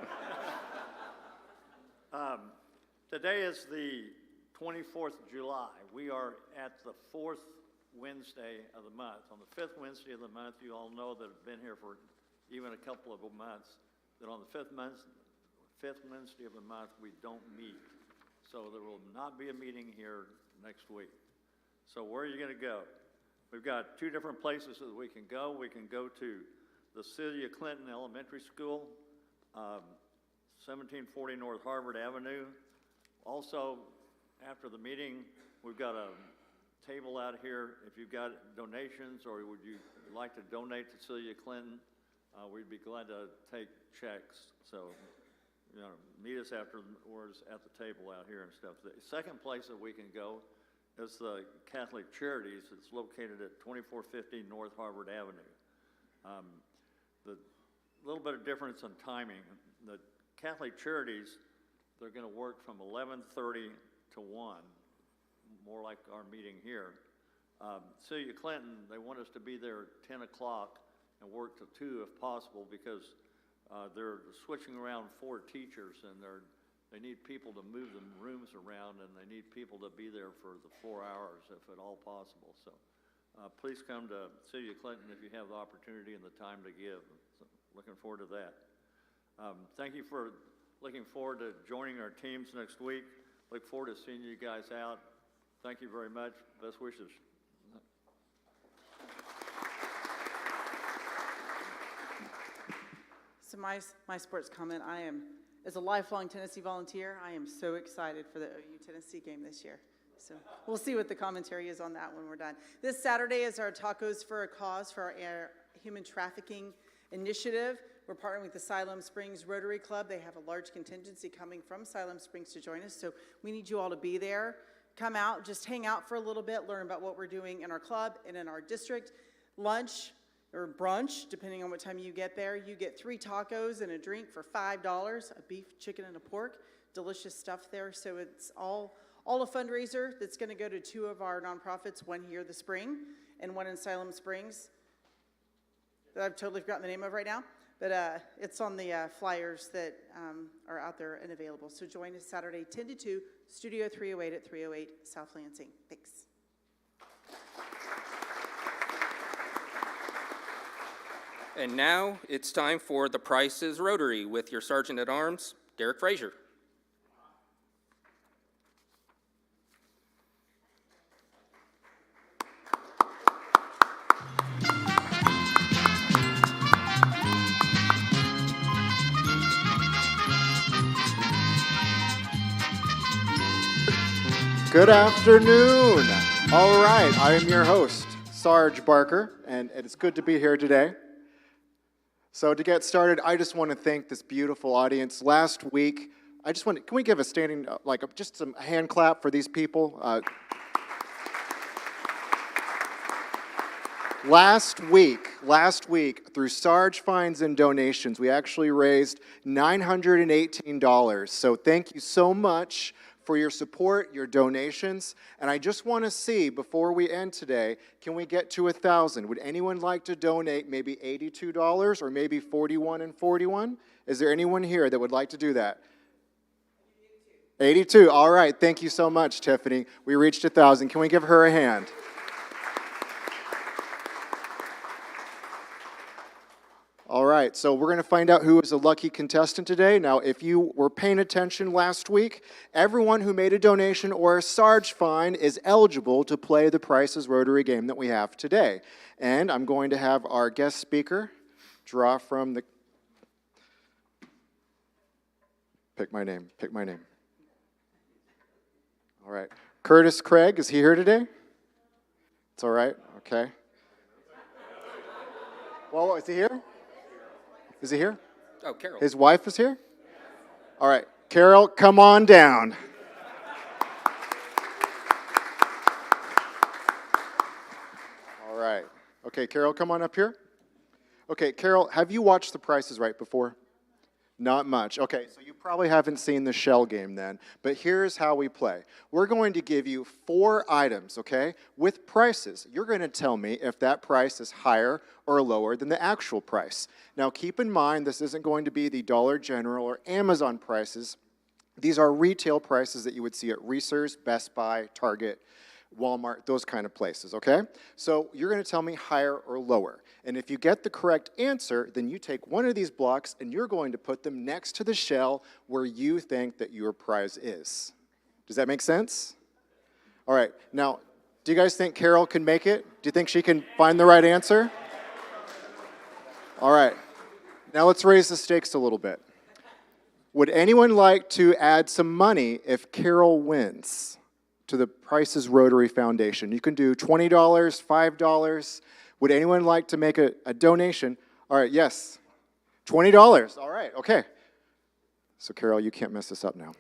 Today is the 24th of July. We are at the 4th Wednesday of the month. On the 5th Wednesday of the month, you all know that have been here for even a couple of months, that on the 5th Wednesday of the month, we don't meet. So there will not be a meeting here next week. So where are you going to go? We've got 2 different places that we can go. We can go to the Celia Clinton Elementary School, 1740 North Harvard Avenue. Also, after the meeting, we've got a table out here. If you've got donations or would you like to donate to Celia Clinton, we'd be glad to take checks. So, you know, meet us afterwards at the table out here and stuff. The second place that we can go is the Catholic Charities. It's located at 2450 North Harvard Avenue. The little bit of difference in timing. The Catholic Charities, they're going to work from 11:30 to 1, more like our meeting here. Celia Clinton, they want us to be there at 10 o'clock and work till 2 if possible, because they're switching around 4 teachers, and they need people to move the rooms around, and they need people to be there for the 4 hours if at all possible. So please come to Celia Clinton if you have the opportunity and the time to give. So looking forward to that. Thank you for looking forward to joining our teams next week. Look forward to seeing you guys out. Thank you very much. Best wishes. So my sports comment, as a lifelong Tennessee volunteer, I am so excited for the OU-Tennessee game this year. So we'll see what the commentary is on that when we're done. This Saturday is our Tacos for a Cause for our human trafficking initiative. We're partnering with the Siloam Springs Rotary Club. They have a large contingency coming from Siloam Springs to join us, so we need you all to be there. Come out, just hang out for a little bit, learn about what we're doing in our club and in our district. Lunch or brunch, depending on what time you get there. You get 3 tacos and a drink for $5, a beef, chicken, and a pork. Delicious stuff there. So it's all a fundraiser that's going to go to 2 of our nonprofits, one here this spring and one in Siloam Springs that I've totally forgotten the name of right now. But it's on the flyers that are out there and available. So join us Saturday 10 to 2, Studio 308 at 308 South Lansing. Thanks. And now it's time for The Price is Rotary with your Sergeant at Arms, Derek Frazier. Good afternoon. All right, I am your host, Sarge Barker, and it's good to be here today. So to get started, I just want to thank this beautiful audience. Last week, can we give a standing, just some hand clap for these people? Last week, through Sarge Fines and Donations, we actually raised $918. So thank you so much for your support, your donations. And I just want to see, before we end today, can we get to 1,000? Would anyone like to donate maybe $82 or maybe $41 and $41? Is there anyone here that would like to do that? 82. All right. Thank you so much, Tiffany. We reached 1,000. Can we give her a hand? All right, so we're going to find out who is a lucky contestant today. Now, if you were paying attention last week, everyone who made a donation or a Sarge fine is eligible to play the Price is Rotary game that we have today. And I'm going to have our guest speaker draw from the... Pick my name. All right. Curtis Craig, is he here today? It's all right, okay. Well, is he here? Is he here? Oh, Carol. His wife is here? All right. Carol, come on down. All right. Okay, Carol, come on up here. Okay, Carol, have you watched The Price is Right before? Not much. Okay, so you probably haven't seen the shell game then, but here's how we play. We're going to give you 4 items, okay, with prices. You're going to tell me if that price is higher or lower than the actual price. Now, keep in mind, this isn't going to be the Dollar General or Amazon prices. These are retail prices that you would see at Reese's, Best Buy, Target, Walmart, those kind of places, okay? So you're going to tell me higher or lower. And if you get the correct answer, then you take one of these blocks and you're going to put them next to the shell where you think that your prize is. Does that make sense? All right. Now, do you guys think Carol can make it? Do you think she can find the right answer? All right. Now let's raise the stakes a little bit. Would anyone like to add some money if Carol wins to the Price is Rotary Foundation? You can do $20, $5. Would anyone like to make a donation? All right, yes. $20. All right, okay. So, Carol, you can't mess this up now.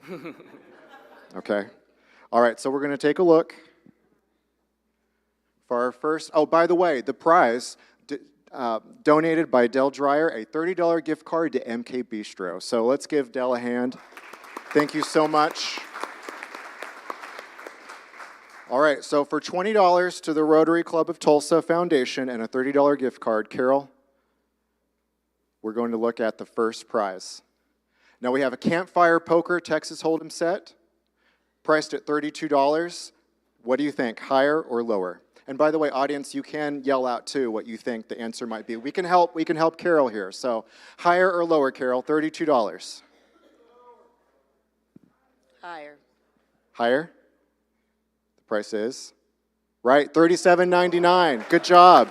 Okay. All right, so we're going to take a look for our first. Oh, by the way, the prize donated by Del Dreyer, a $30 gift card to MK Bistro. So let's give Del a hand. Thank you so much. All right, so for $20 to the Rotary Club of Tulsa Foundation and a $30 gift card, Carol, we're going to look at the first prize. Now we have a Campfire Poker Texas Hold'em set, priced at $32. What do you think, higher or lower? And by the way, audience, you can yell out too what you think the answer might be. We can help Carol here. So higher or lower, Carol, $32. Higher. Higher? Price is right, $37.99. Good job.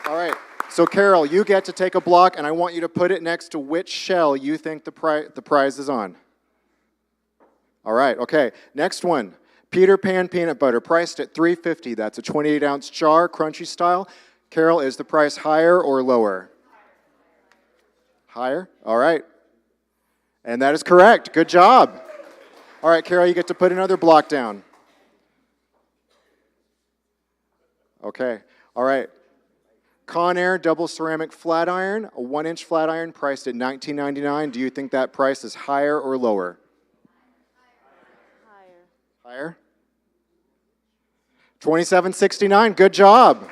All right, so Carol, you get to take a block, and I want you to put it next to which shell you think the prize is on. All right, okay. Next one, Peter Pan peanut butter, priced at $3.50. That's a 28-ounce jar, crunchy style. Carol, is the price higher or lower? Higher? All right. And that is correct. Good job. All right, Carol, you get to put another block down. Okay. All right. Conair double ceramic flat iron, a 1-inch flat iron priced at $19.99. Do you think that price is higher or lower? Higher? $27.69. Good job.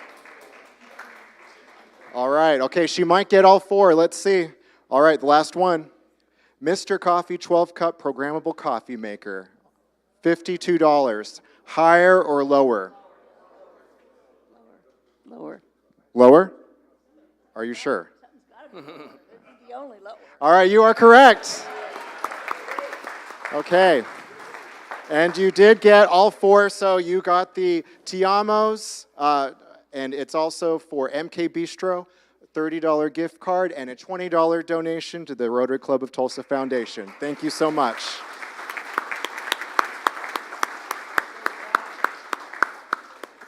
All right. Okay, she might get all four. Let's see. All right, the last one. Mr. Coffee 12-cup programmable coffee maker. $52. Higher or lower? Lower. Lower? Are you sure? The only lower. All right, you are correct. Okay. And you did get all four, so you got the Tiamos, and it's also for MK Bistro, $30 gift card, and a $20 donation to the Rotary Club of Tulsa Foundation. Thank you so much.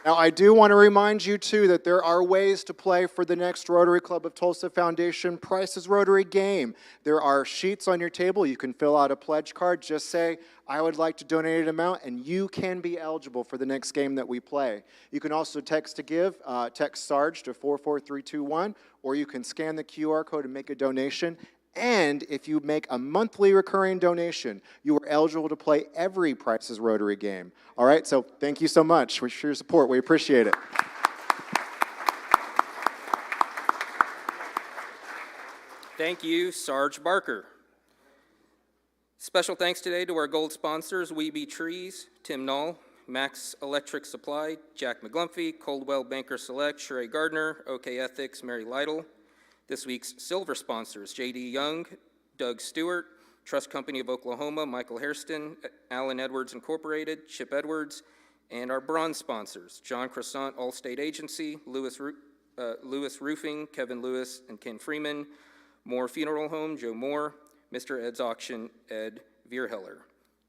Now, I do want to remind you, too, that there are ways to play for the next Rotary Club of Tulsa Foundation Price's Rotary game. There are sheets on your table. You can fill out a pledge card. Just say, I would like to donate an amount, and you can be eligible for the next game that we play. You can also text to give, text SARGE to 44321, or you can scan the QR code and make a donation. And if you make a monthly recurring donation, you are eligible to play every Price's Rotary game. All right, so thank you so much for your support. We appreciate it. Thank you, Sarge Barker. Special thanks today to our gold sponsors, Weeby Trees, Tim Knoll, Max Electric Supply, Jack McGlumphy, Coldwell Banker Select, Sheree Gardner, OK Ethics, Mary Lytle. This week's silver sponsors, J.D. Young, Doug Stewart, Trust Company of Oklahoma, Michael Hairston, Allen Edwards Incorporated, Chip Edwards, and our bronze sponsors, John Croissant Allstate Agency, Lewis Roofing, Kevin Lewis and Ken Freeman, Moore Funeral Home, Joe Moore, Mr. Ed's Auction, Ed Vierheller.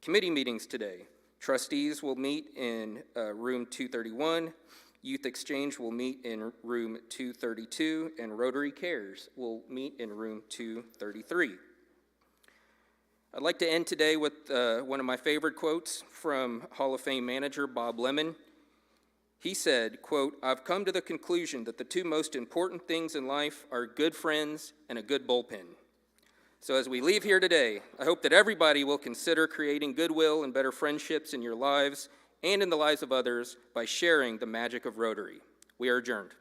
Committee meetings today. Trustees will meet in room 231. Youth Exchange will meet in room 232, and Rotary Cares will meet in room 233. I'd like to end today with one of my favorite quotes from Hall of Fame manager Bob Lemon. He said, quote, I've come to the conclusion that the two most important things in life are good friends and a good bullpen. So as we leave here today, I hope that everybody will consider creating goodwill and better friendships in your lives and in the lives of others by sharing the magic of Rotary. We are adjourned.